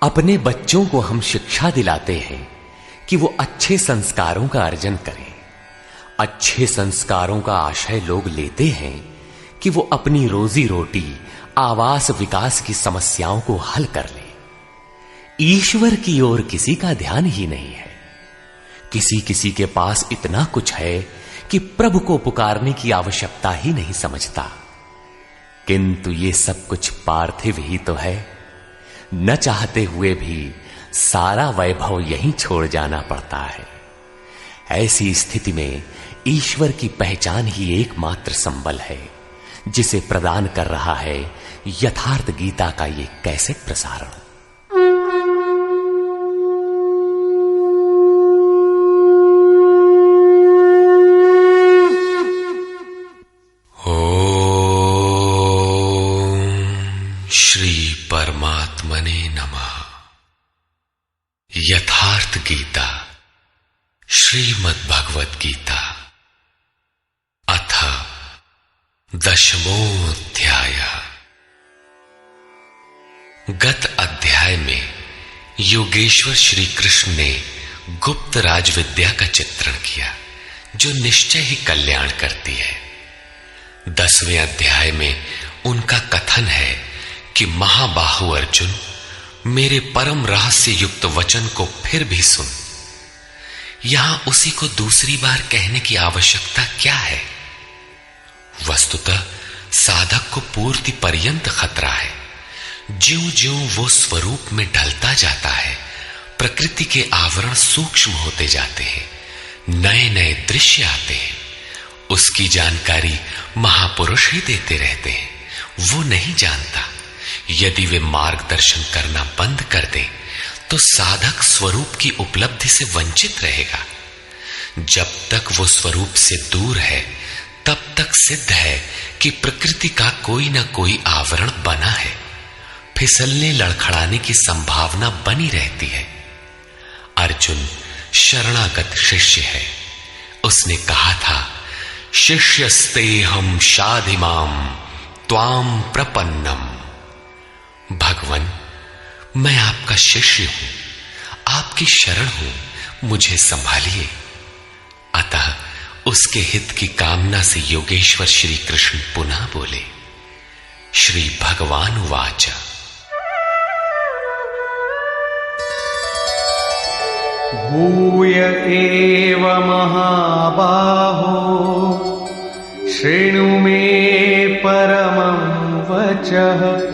अपने बच्चों को हम शिक्षा दिलाते हैं कि वो अच्छे संस्कारों का अर्जन करें। अच्छे संस्कारों का आशय लोग लेते हैं कि वो अपनी रोजी रोटी, आवास, विकास की समस्याओं को हल कर ले। ईश्वर की ओर किसी का ध्यान ही नहीं है। किसी किसी के पास इतना कुछ है कि प्रभु को पुकारने की आवश्यकता ही नहीं समझता। किंतु ये सब कुछ पार्थिव ही तो है। न चाहते हुए भी सारा वैभव यहीं छोड़ जाना पड़ता है। ऐसी स्थिति में ईश्वर की पहचान ही एकमात्र संबल है, जिसे प्रदान कर रहा है यथार्थ गीता का ये कैसेट प्रसारण। परमात्मने नमः। यथार्थ गीता, श्रीमद् भगवत गीता, अथ 10वां। गत अध्याय में योगेश्वर श्री कृष्ण ने गुप्त राज विद्या का चित्रण किया, जो निश्चय ही कल्याण करती है। 10वें अध्याय में उनका कथन है कि महाबाहु अर्जुन, मेरे परम रहस्य युक्त वचन को फिर भी सुन। यहां उसी को दूसरी बार कहने की आवश्यकता क्या है? वस्तुतः साधक को पूर्ति पर्यंत खतरा है। ज्यों ज्यों वो स्वरूप में ढलता जाता है, प्रकृति के आवरण सूक्ष्म होते जाते हैं, नए नए दृश्य आते हैं। उसकी जानकारी महापुरुष ही देते रहते हैं, वो नहीं जानता। यदि वे मार्गदर्शन करना बंद कर दें तो साधक स्वरूप की उपलब्धि से वंचित रहेगा। जब तक वो स्वरूप से दूर है, तब तक सिद्ध है कि प्रकृति का कोई ना कोई आवरण बना है। फिसलने लड़खड़ाने की संभावना बनी रहती है। अर्जुन शरणागत शिष्य है। उसने कहा था, शिष्यस्तेहं शाधिमाम त्वाम प्रपन्नम। भगवान, मैं आपका शिष्य हूं, आपकी शरण हूं, मुझे संभालिए। अतः उसके हित की कामना से योगेश्वर श्री कृष्ण पुनः बोले। श्री भगवान उवाच। भूय एव महाबाहो शृणु मे परमं वचः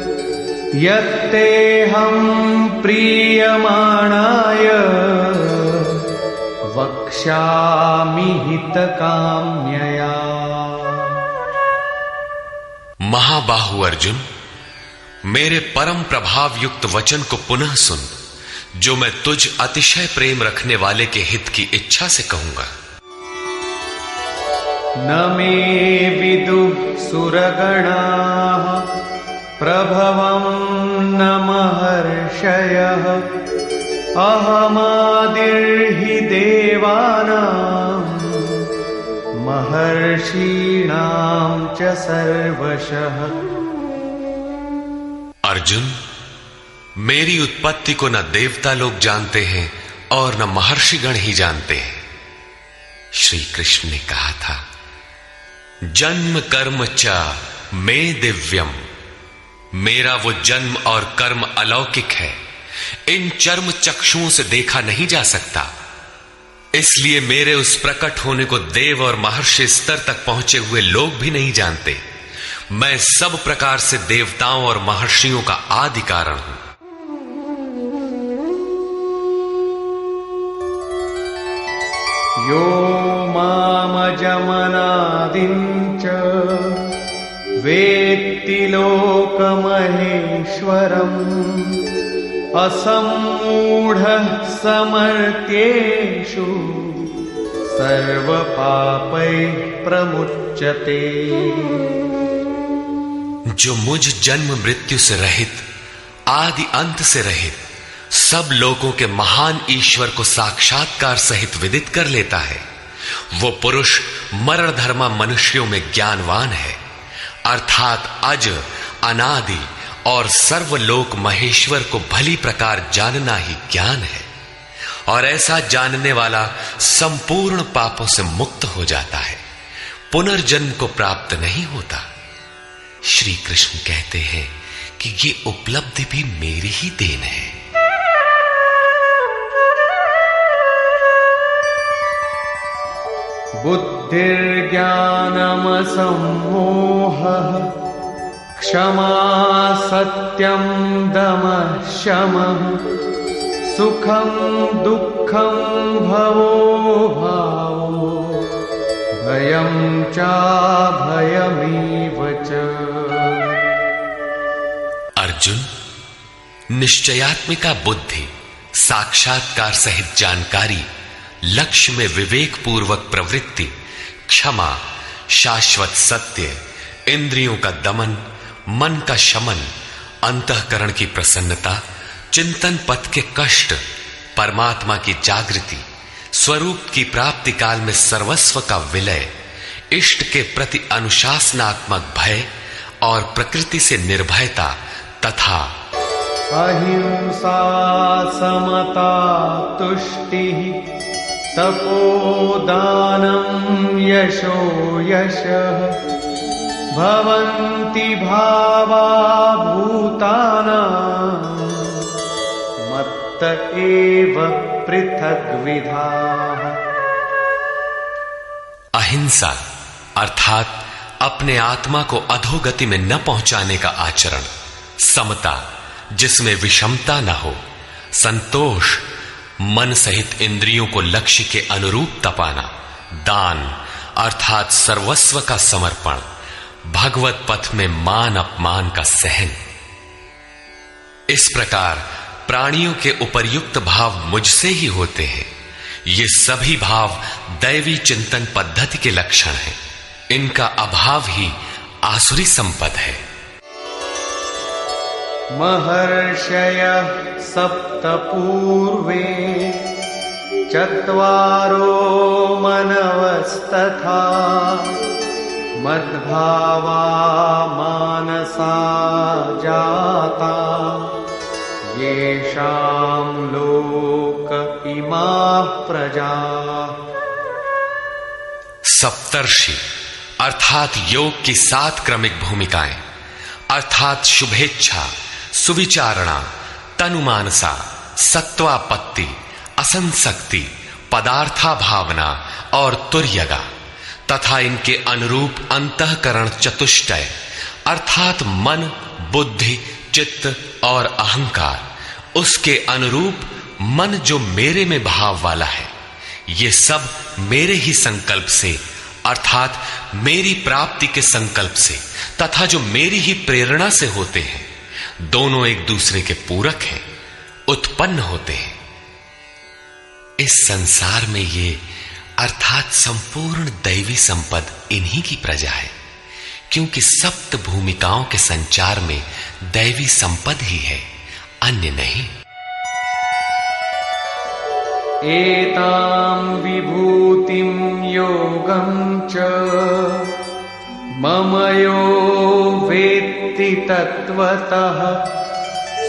यत्तेऽहं प्रीयमाणाय वक्ष्यामि हितकाम्यया। महाबाहु अर्जुन, मेरे परम प्रभाव युक्त वचन को पुनः सुन, जो मैं तुझ अतिशय प्रेम रखने वाले के हित की इच्छा से कहूंगा। न मे विदुः सुरगणाः प्रभवं न महर्षयः अहमादिर्हि देवानां महर्षीणां च सर्वशः। अर्जुन, मेरी उत्पत्ति को न देवता लोग जानते हैं और न महर्षिगण ही जानते हैं। श्री कृष्ण ने कहा था, जन्म कर्म च मे दिव्यम। मेरा वो जन्म और कर्म अलौकिक है, इन चर्म चक्षुओं से देखा नहीं जा सकता। इसलिए मेरे उस प्रकट होने को देव और महर्षि स्तर तक पहुंचे हुए लोग भी नहीं जानते। मैं सब प्रकार से देवताओं और महर्षियों का आदि कारण हूं। यो मामजमनादिं च वेत्ति लोकमहेश्वरम् असम्मूढः समर्थ्येषु सर्वपापैः प्रमुच्यते। जो मुझ जन्म मृत्यु से रहित, आदि अंत से रहित, सब लोगों के महान ईश्वर को साक्षात्कार सहित विदित कर लेता है, वो पुरुष मरण धर्मा मनुष्यों में ज्ञानवान है, अर्थात अज, अनादि और सर्वलोक महेश्वर को भली प्रकार जानना ही ज्ञान है, और ऐसा जानने वाला संपूर्ण पापों से मुक्त हो जाता है, पुनर्जन्म को प्राप्त नहीं होता। श्री कृष्ण कहते हैं कि ये उपलब्धि भी मेरी ही देन है। बुद्धिर्ज्ञानमसम्मोहः क्षमा सत्यं दमः शमः सुखं दुःखं भवो भावो भयं चाभयमेव च। अर्जुन, निश्चयात्मिका बुद्धि, साक्षात्कार सहित जानकारी, लक्ष्य में विवेक पूर्वक प्रवृत्ति, क्षमा, शाश्वत सत्य, इंद्रियों का दमन, मन का शमन, अंतःकरण की प्रसन्नता, चिंतन पथ के कष्ट, परमात्मा की जागृति, स्वरूप की प्राप्ति काल में सर्वस्व का विलय, इष्ट के प्रति अनुशासनात्मक भय और प्रकृति से निर्भयता तथा अहिंसा समता तुष्टिः तपोदानं यशो यशः भवन्ति भावा भूतानां मत्त एव पृथग्विधाः। अहिंसा अर्थात अपने आत्मा को अधोगति में न पहुंचाने का आचरण, समता जिसमें विषमता न हो, संतोष मन सहित इंद्रियों को लक्ष्य के अनुरूप तपाना, दान अर्थात सर्वस्व का समर्पण, भगवत पथ में मान अपमान का सहन। इस प्रकार प्राणियों के उपर्युक्त भाव मुझसे ही होते हैं। ये सभी भाव दैवी चिंतन पद्धति के लक्षण हैं। इनका अभाव ही आसुरी संपद है। महर्षयः सप्त पूर्वे चत्वारो मनवस्तथा मद्भावा मानसा जाता येषां लोक इमाः प्रजाः। सप्तर्षि अर्थात योग की 7 क्रमिक भूमिकाएं अर्थात शुभेच्छा, सुविचारणा, तनुमानसा, सत्वापत्ति, असंसक्ति, पदार्था भावना और तुर्यगा तथा इनके अनुरूप अंतःकरण चतुष्टय अर्थात मन, बुद्धि, चित्त और अहंकार, उसके अनुरूप मन जो मेरे में भाव वाला है, ये सब मेरे ही संकल्प से अर्थात मेरी प्राप्ति के संकल्प से तथा जो मेरी ही प्रेरणा से होते हैं, दोनों एक दूसरे के पूरक हैं, उत्पन्न होते हैं। इस संसार में ये अर्थात संपूर्ण दैवी संपद इन्हीं की प्रजा है, क्योंकि सप्त भूमिकाओं के संचार में दैवी संपद ही है, अन्य नहीं। एतां विभूतिं योगं च मम यो वेत्ति तत्त्वतः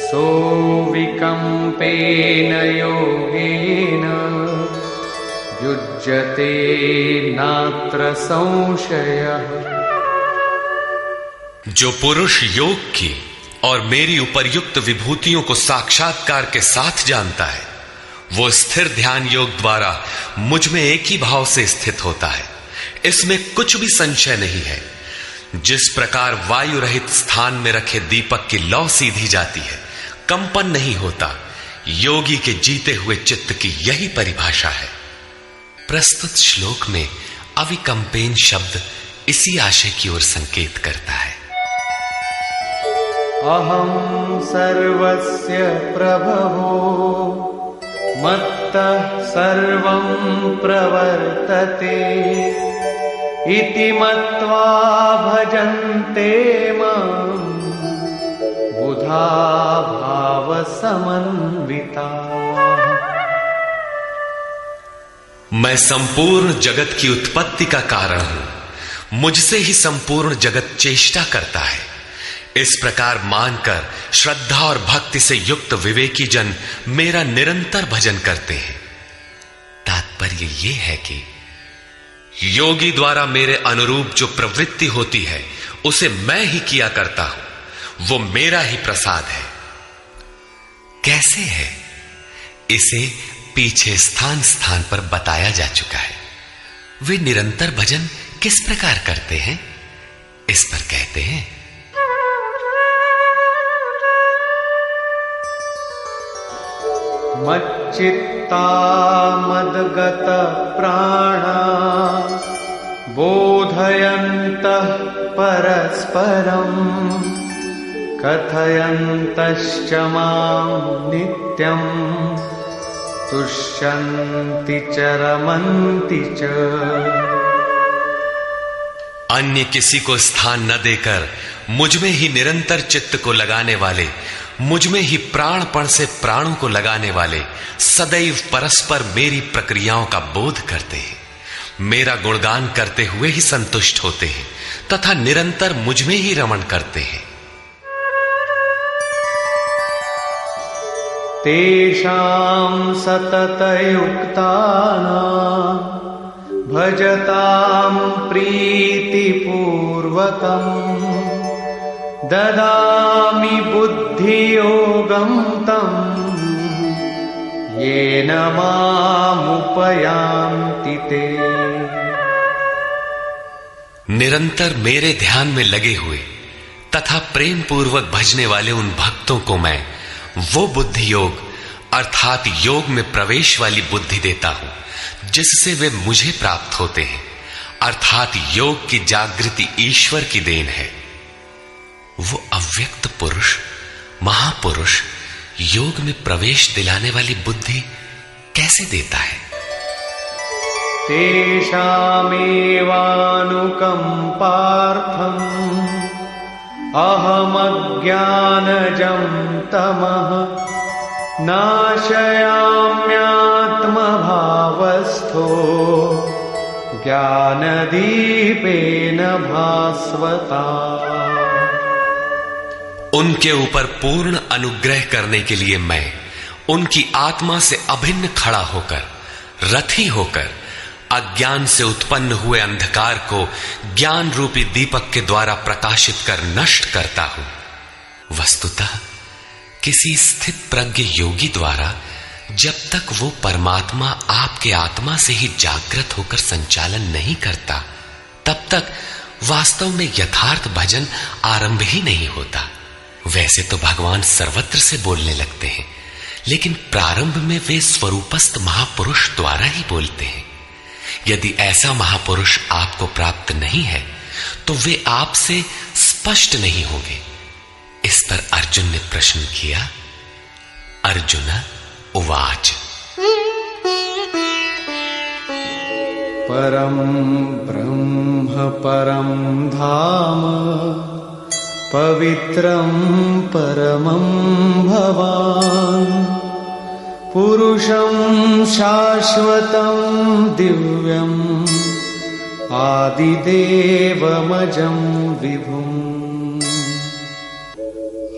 सोऽविकम्पेन योगेन युज्यते नात्र संशयः। जो पुरुष योग की और मेरी उपर्युक्त विभूतियों को साक्षात्कार के साथ जानता है, वो स्थिर ध्यान योग द्वारा मुझ में एक ही भाव से स्थित होता है। इसमें कुछ भी संशय नहीं है। जिस प्रकार वायु रहित स्थान में रखे दीपक की लौ सीधी जाती है, कंपन नहीं होता, योगी के जीते हुए चित्त की यही परिभाषा है। प्रस्तुत श्लोक में अविकंपेन शब्द इसी आशय की ओर संकेत करता है। अहं सर्वस्य प्रभवो मत्तः सर्वं प्रवर्तते इति मत्वा भजन्ते मां बुधा भाव समन्विता। मैं संपूर्ण जगत की उत्पत्ति का कारण हूं, मुझसे ही संपूर्ण जगत चेष्टा करता है। इस प्रकार मानकर श्रद्धा और भक्ति से युक्त विवेकी जन मेरा निरंतर भजन करते हैं। तात्पर्य यह है कि योगी द्वारा मेरे अनुरूप जो प्रवृत्ति होती है उसे मैं ही किया करता हूं, वो मेरा ही प्रसाद है। कैसे है, इसे पीछे स्थान स्थान पर बताया जा चुका है। वे निरंतर भजन किस प्रकार करते हैं, इस पर कहते हैं, मच्चित्ता मद्गत प्राणा बोधयन्तः परस्परं कथयन्तश्च मां नित्यं तुष्यन्ति च रमन्ति च। अन्य किसी को स्थान न देकर मुझ में ही निरंतर चित्त को लगाने वाले, मुझ में ही प्राणपण से प्राणों को लगाने वाले सदैव परस्पर मेरी प्रक्रियाओं का बोध करते हैं, मेरा गुणगान करते हुए ही संतुष्ट होते हैं तथा निरंतर मुझ में ही रमण करते हैं। तेषां सततयुक्तानां भजतां प्रीतिपूर्वकम् ददामि बुद्धियोगं तं येन मामुपयान्ति ते। निरंतर मेरे ध्यान में लगे हुए तथा प्रेम पूर्वक भजने वाले उन भक्तों को मैं वो बुद्धि योग अर्थात योग में प्रवेश वाली बुद्धि देता हूं जिससे वे मुझे प्राप्त होते हैं, अर्थात योग की जागृति ईश्वर की देन है। वो अव्यक्त पुरुष महापुरुष योग में प्रवेश दिलाने वाली बुद्धि कैसे देता है? तेषामेवानुकंपार्थम् अहमज्ञानजं तमः नाशयाम्यात्मभावस्थो ज्ञानदीपेन भास्वता। उनके ऊपर पूर्ण अनुग्रह करने के लिए मैं उनकी आत्मा से अभिन्न खड़ा होकर, रथी होकर अज्ञान से उत्पन्न हुए अंधकार को ज्ञान रूपी दीपक के द्वारा प्रकाशित कर नष्ट करता हूं। वस्तुतः किसी स्थित प्रज्ञ योगी द्वारा जब तक वो परमात्मा आपके आत्मा से ही जागृत होकर संचालन नहीं करता, तब तक वास्तव में यथार्थ भजन आरंभ ही नहीं होता। वैसे तो भगवान सर्वत्र से बोलने लगते हैं, लेकिन प्रारंभ में वे स्वरूपस्थ महापुरुष द्वारा ही बोलते हैं। यदि ऐसा महापुरुष आपको प्राप्त नहीं है तो वे आपसे स्पष्ट नहीं होंगे। इस पर अर्जुन ने प्रश्न किया। अर्जुन उवाच परम ब्रह्म परम धाम पवित्रं परमं भवान् पुरुषं शाश्वतं दिव्यम् आदिदेवमजं विभुम्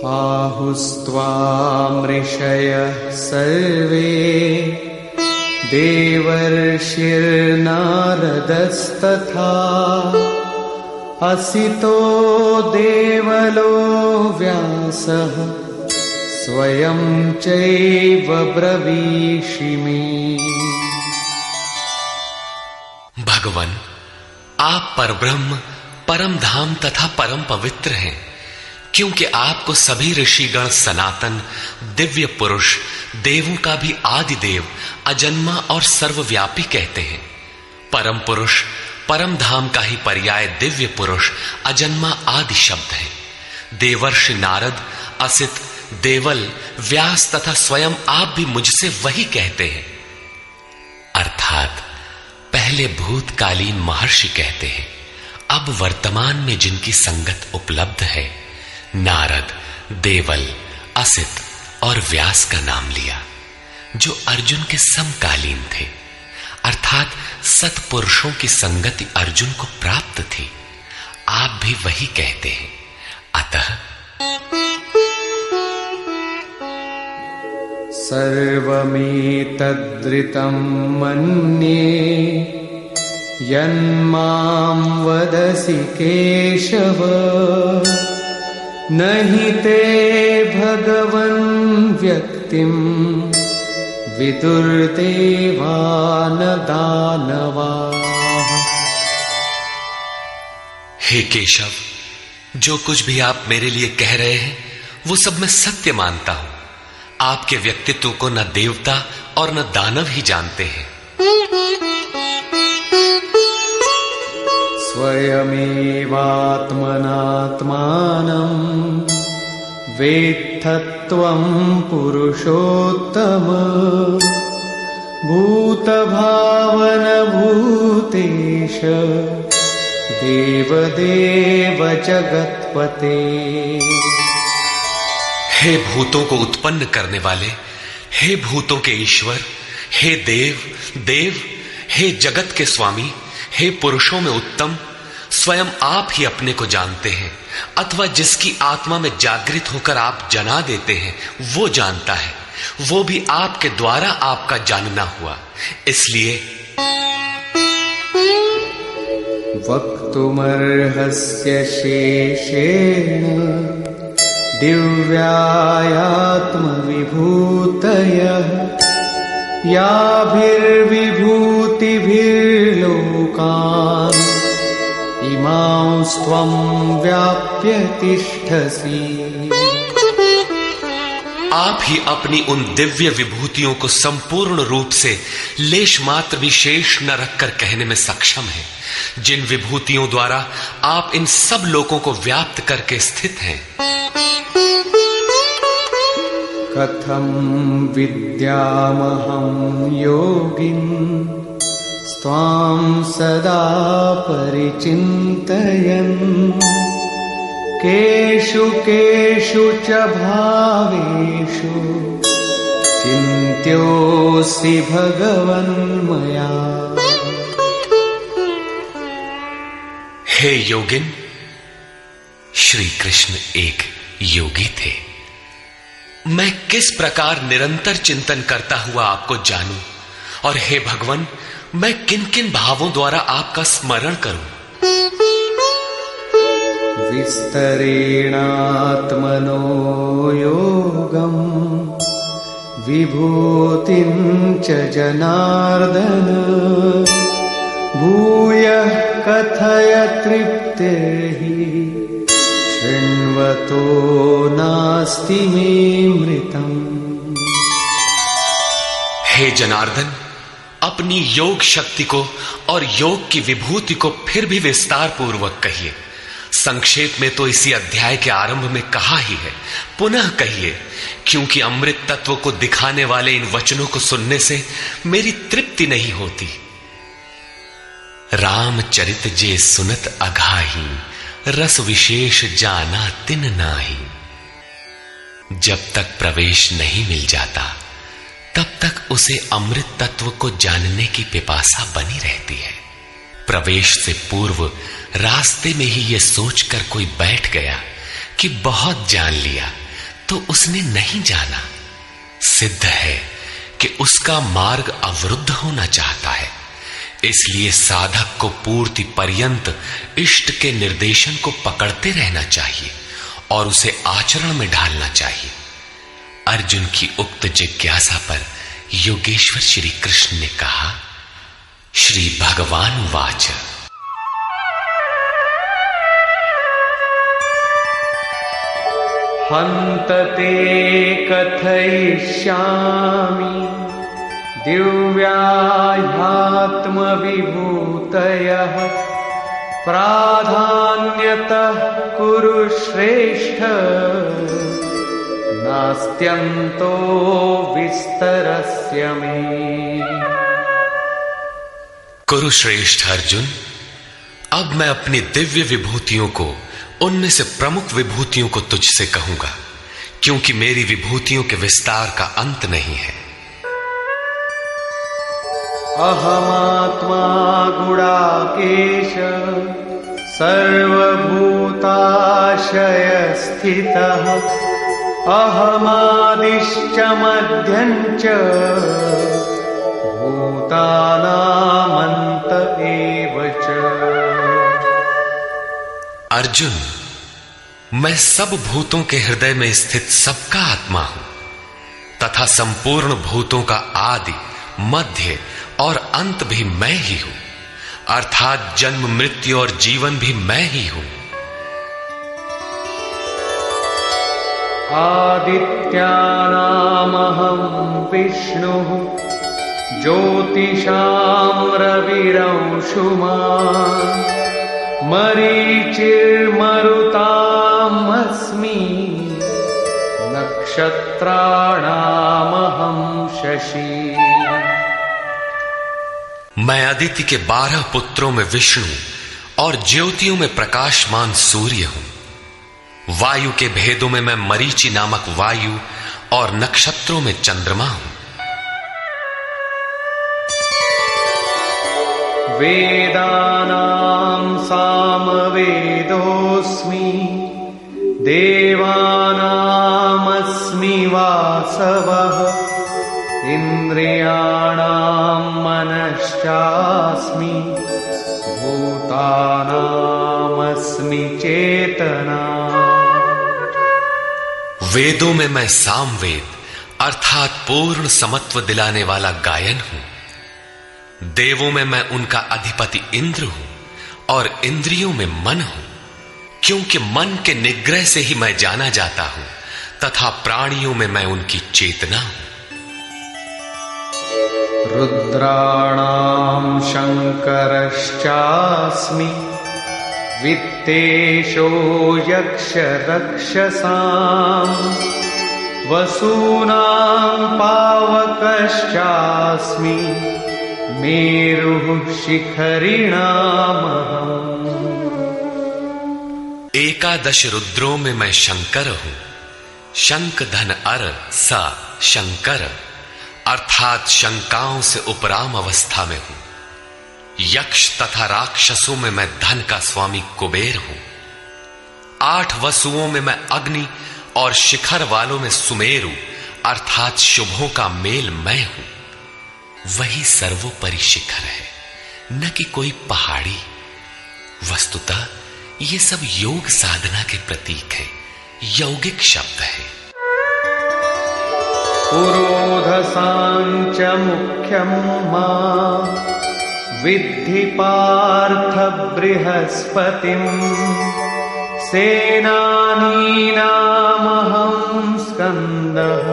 आहुस्त्वामृषयः सर्वे देवर्षिर्नारदस्तथा असितो देवलो व्यासः स्वयं चैव ब्रवीषि मे। भगवान, आप परब्रह्म, परम धाम तथा परम पवित्र हैं, क्योंकि आपको सभी ऋषिगण सनातन दिव्य पुरुष, देवों का भी आदि देव, अजन्मा और सर्वव्यापी कहते हैं। परम पुरुष, परम धाम का ही पर्याय दिव्य पुरुष, अजन्मा आदि शब्द है। देवर्षि नारद, असित, देवल, व्यास तथा स्वयं आप भी मुझसे वही कहते हैं। अर्थात पहले भूतकालीन महर्षि कहते हैं, अब वर्तमान में जिनकी संगत उपलब्ध है, नारद, देवल, असित और व्यास का नाम लिया, जो अर्जुन के समकालीन थे, अर्थात सत्पुरुषों की संगति अर्जुन को प्राप्त थी। आप भी वही कहते हैं। अतः सर्वमेतद्ऋतं मन्ये यन्मां वदसि केशव न हि ते भगवन् व्यक्तिं विदुर्देवान् दानवाः। हे केशव, जो कुछ भी आप मेरे लिए कह रहे हैं वो सब मैं सत्य मानता हूं। आपके व्यक्तित्व को न देवता और न दानव ही जानते हैं। स्वयमेवात्मनात्मानं वेत्थत्वं पुरुषोत्तम भूतभावनभूतेश देवदेव जगत्पते। हे भूतों को उत्पन्न करने वाले, हे भूतों के ईश्वर, हे देव देव, हे जगत के स्वामी, हे पुरुषों में उत्तम, स्वयं आप ही अपने को जानते हैं अथवा जिसकी आत्मा में जागृत होकर आप जना देते हैं वो जानता है। वो भी आपके द्वारा आपका जानना हुआ। इसलिए वक्तुमर्हस्य शेषेण दिव्यायात्मविभूतयः याभिर्विभूतिभिर्लोकान् इमांस्त्वं व्याप्य तिष्ठसि। आप ही अपनी उन दिव्य विभूतियों को संपूर्ण रूप से लेश मात्र भी शेष न रखकर कहने में सक्षम हैं, जिन विभूतियों द्वारा आप इन सब लोगों को व्याप्त करके स्थित हैं। कथं विद्यामहं योगिन् त्वां सदा परिचिन्तयन् केषु केषु च भावेषु चिन्त्योऽसि भगवन्मया। हे योगिन, श्री कृष्ण एक योगी थे। मैं किस प्रकार निरंतर चिंतन करता हुआ आपको जानूं, और हे भगवान, मैं किन किन भावों द्वारा आपका स्मरण करूं। विस्तरेणात्मनो योगं विभूतिं च जनार्दन भूयः कथय तृप्तिर्हि शृण्वतो नास्ति मे मृतम्। हे जनार्दन, अपनी योग शक्ति को और योग की विभूति को फिर भी विस्तार पूर्वक कहिए। संक्षेप में तो इसी अध्याय के आरंभ में कहा ही है, पुनः कहिए, क्योंकि अमृत तत्व को दिखाने वाले इन वचनों को सुनने से मेरी तृप्ति नहीं होती। रामचरित जे सुनत अघाही रस विशेष जाना तिन नाही। जब तक प्रवेश नहीं मिल जाता तब तक उसे अमृत तत्व को जानने की पिपासा बनी रहती है। प्रवेश से पूर्व रास्ते में ही यह सोचकर कोई बैठ गया कि बहुत जान लिया, तो उसने नहीं जाना। सिद्ध है कि उसका मार्ग अवरुद्ध होना चाहता है। इसलिए साधक को पूर्ति पर्यंत इष्ट के निर्देशन को पकड़ते रहना चाहिए और उसे आचरण में ढालना चाहिए। अर्जुन की उक्त जिज्ञासा पर योगेश्वर श्री कृष्ण ने कहा, श्री भगवान वाच, हन्त ते कथयिष्यामि दिव्याह्यात्मविभूतयः प्राधान्यतः कुरु श्रेष्ठ नास्त्यन्तो विस्तरस्य मे। कुरुश्रेष्ठ अर्जुन, अब मैं अपनी दिव्य विभूतियों को, उनमें से प्रमुख विभूतियों को तुझसे कहूंगा, क्योंकि मेरी विभूतियों के विस्तार का अंत नहीं है। अहमात्मा गुणाकेश सर्वभूताशय स्थितः अहमादिश्च मध्यं च भूतानामन्त एव च। अर्जुन, मैं सब भूतों के हृदय में स्थित सबका आत्मा हूं तथा संपूर्ण भूतों का आदि, मध्य और अंत भी मैं ही हूं, अर्थात जन्म, मृत्यु और जीवन भी मैं ही हूं। आदित्यानामहं विष्णुः ज्योतिषां रविरंशुमान् मरीचिर्मरुतामस्मि नक्षत्राणामहं शशि। मैं अदिति के 12 पुत्रों में विष्णु और ज्योतियों में प्रकाशमान सूर्य हूं। वायु के भेदों में मैं मरीचि नामक वायु और नक्षत्रों में चंद्रमा हूं। वेदानां सामवेदोऽस्मि देवानामस्मि वासवः इन्द्रियाणां मनश्चास्मि भूतानामस्मि चेतना। वेदों में मैं सामवेद अर्थात पूर्ण समत्व दिलाने वाला गायन हूं। देवों में मैं उनका अधिपति इंद्र हूं और इंद्रियों में मन हूं, क्योंकि मन के निग्रह से ही मैं जाना जाता हूं तथा प्राणियों में मैं उनकी चेतना हूं। रुद्राणां शंकरश्चास्मि वित्तेशो यक्षरक्षसां वसूनां पावकश्चास्मि मेरुः शिखरिणामहम्। एकादश रुद्रों में मैं शंकर हूं। शंख धन अर सा शंकर अर्थात शंकाओं से उपराम अवस्था में हूं। यक्ष तथा राक्षसों में मैं धन का स्वामी कुबेर हूं। 8 वसुओं में मैं अग्नि और शिखर वालों में सुमेरु अर्थात शुभों का मेल मैं हूं। वही सर्वोपरि शिखर है, न कि कोई पहाड़ी। वस्तुतः ये सब योग साधना के प्रतीक है, यौगिक शब्द है। पुरोधसांच मुख्यं मां विद्धि पार्थ बृहस्पतिं सेनानीनामहं स्कन्दः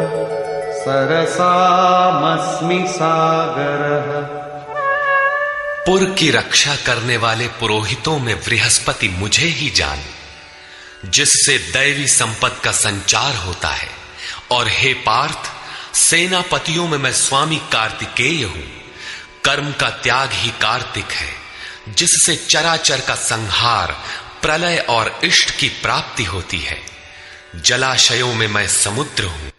सरसामस्मि सागरः। पुर की रक्षा करने वाले पुरोहितों में बृहस्पति मुझे ही जान, जिससे दैवी संपत्ति का संचार होता है। और हे पार्थ, सेनापतियों में मैं स्वामी कार्तिकेय हूं। कर्म का त्याग ही कार्तिक है, जिससे चराचर का संहार, प्रलय और इष्ट की प्राप्ति होती है। जलाशयों में मैं समुद्र हूं।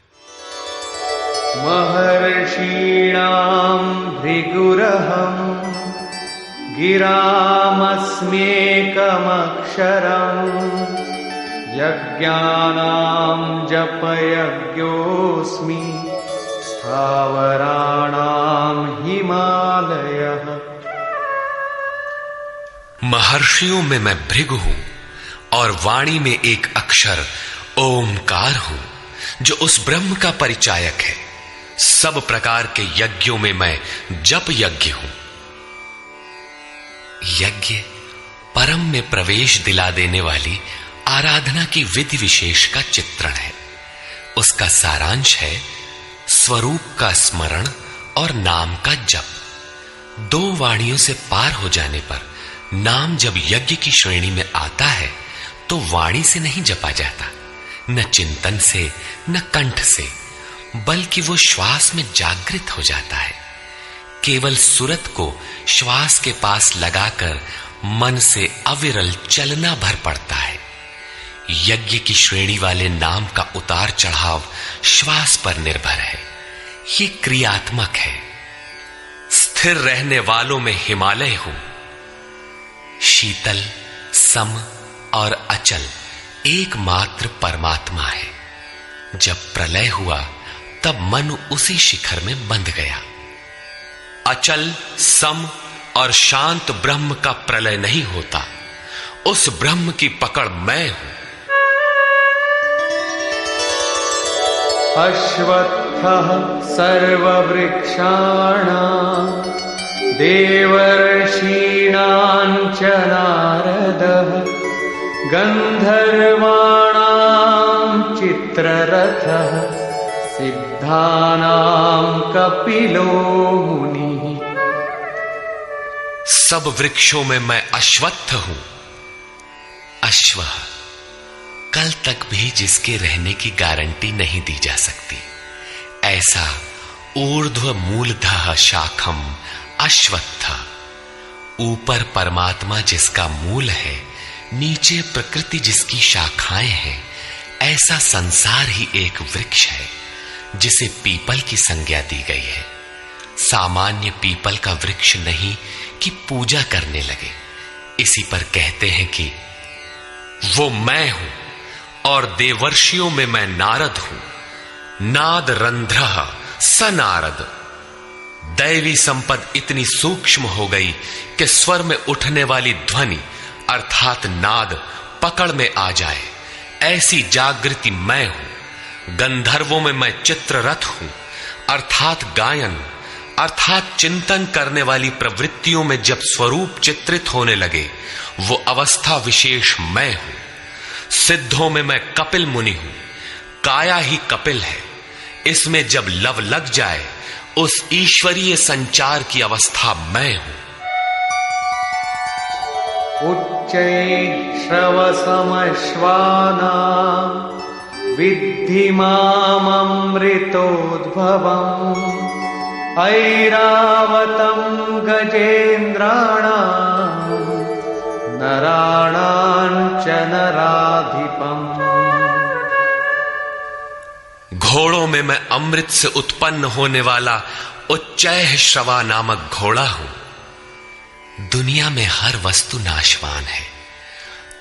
महर्षीणां भृगुरहं गिरामस्म्येकमक्षरम् यज्ञानां जपयज्ञोऽस्मि स्थावराणां हिमालयः। महर्षियों में मैं भृगु हूं और वाणी में एक अक्षर ओमकार हूं, जो उस ब्रह्म का परिचायक है। सब प्रकार के यज्ञों में मैं जप यज्ञ हूं। यज्ञ परम में प्रवेश दिला देने वाली आराधना की विधि विशेष का चित्रण है। उसका सारांश है स्वरूप का स्मरण और नाम का जप। 2 वाणियों से पार हो जाने पर नाम जब यज्ञ की श्रेणी में आता है तो वाणी से नहीं जपा जाता, न चिंतन से, न कंठ से, बल्कि वो श्वास में जागृत हो जाता है। केवल सुरत को श्वास के पास लगाकर मन से अविरल चलना भर पड़ता है। यज्ञ की श्रेणी वाले नाम का उतार चढ़ाव श्वास पर निर्भर है। ये क्रियात्मक है। स्थिर रहने वालों में हिमालय हूं। शीतल, सम और अचल एकमात्र परमात्मा है। जब प्रलय हुआ तब मन उसी शिखर में बंध गया। अचल, सम और शांत ब्रह्म का प्रलय नहीं होता, उस ब्रह्म की पकड़ मैं हूं। अश्वत्थः सर्ववृक्षाणां देवर्षीणां च नारदः गन्धर्वाणां चित्ररथः सिद्धानां कपिलो मुनिः। सब वृक्षों में मैं अश्वत्थ हूं। अश्व कल तक भी जिसके रहने की गारंटी नहीं दी जा सकती, ऐसा ऊर्ध्व मूलधः शाखम अश्वत्थ। ऊपर परमात्मा जिसका मूल है, नीचे प्रकृति जिसकी शाखाएं हैं, ऐसा संसार ही एक वृक्ष है जिसे पीपल की संज्ञा दी गई है। सामान्य पीपल का वृक्ष नहीं कि पूजा करने लगे। इसी पर कहते हैं कि वो मैं हूं और देवर्षियों में मैं नारद हूं। नाद रंध्रः स नारद। दैवी संपद इतनी सूक्ष्म हो गई कि स्वर में उठने वाली ध्वनि अर्थात नाद पकड़ में आ जाए, ऐसी जागृति मैं हूं। गंधर्वों में मैं चित्ररथ हूं अर्थात गायन अर्थात चिंतन करने वाली प्रवृत्तियों में जब स्वरूप चित्रित होने लगे, वो अवस्था विशेष मैं हूं। सिद्धों में मैं कपिल मुनि हूं। काया ही कपिल है। इसमें जब लव लग जाए, उस ईश्वरीय संचार की अवस्था मैं हूं। उच्चैः श्रवसमश्वानां विद्धि माममृतोद्भवम् ऐरावतं गजेन्द्राणां नराणां च नराधिपम्। घोड़ों में मैं अमृत से उत्पन्न होने वाला उच्चैः श्रवा नामक घोड़ा हूं। दुनिया में हर वस्तु नाशवान है,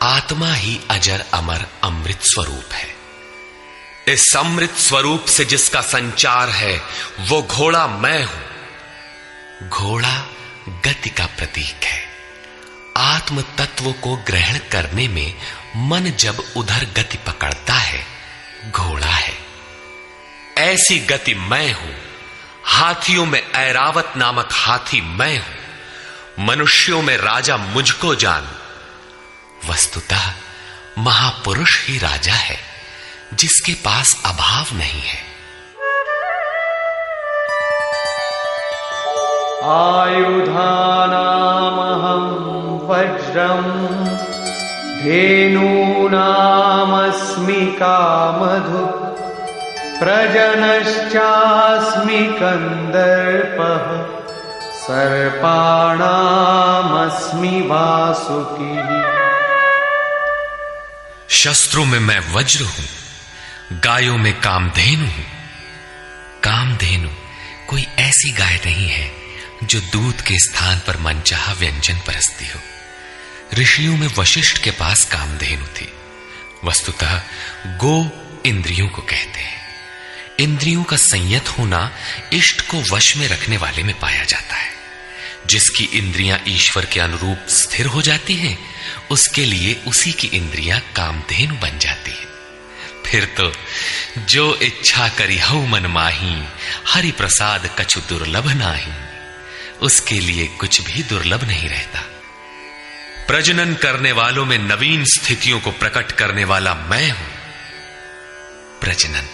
आत्मा ही अजर अमर अमृत स्वरूप है। इस अमृत स्वरूप से जिसका संचार है, वो घोड़ा मैं हूं। घोड़ा गति का प्रतीक है। आत्म तत्व को ग्रहण करने में मन जब उधर गति पकड़ता है, घोड़ा है। ऐसी गति मैं हूं। हाथियों में ऐरावत नामक हाथी मैं हूं। मनुष्यों में राजा मुझको जान। वस्तुतः महापुरुष ही राजा है, जिसके पास अभाव नहीं है। आयुधानामहं वज्रं धेनूनामस्मि कामधुक् प्रजनश्चास्मि कन्दर्पः सर्पाणामस्मि वासुकी। शस्त्रों में मैं वज्र हूं, गायों में कामधेनु हूं। कामधेनु कोई ऐसी गाय नहीं है जो दूध के स्थान पर मनचाहा व्यंजन परसती हो। ऋषियों में वशिष्ठ के पास कामधेनु थी। वस्तुतः गो इंद्रियों को कहते हैं। इंद्रियों का संयत होना इष्ट को वश में रखने वाले में पाया जाता है। जिसकी इंद्रियां ईश्वर के अनुरूप स्थिर हो जाती हैं, उसके लिए उसी की इंद्रियां कामधेनु बन जाती है। फिर तो जो इच्छा करी हऊ मन माही, हरि प्रसाद कछु दुर्लभ नाही। उसके लिए कुछ भी दुर्लभ नहीं रहता। प्रजनन करने वालों में नवीन स्थितियों को प्रकट करने वाला मैं हूं। प्रजनन,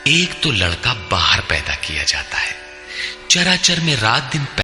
एक तो लड़का बाहर पैदा किया जाता है, चराचर में रात दिन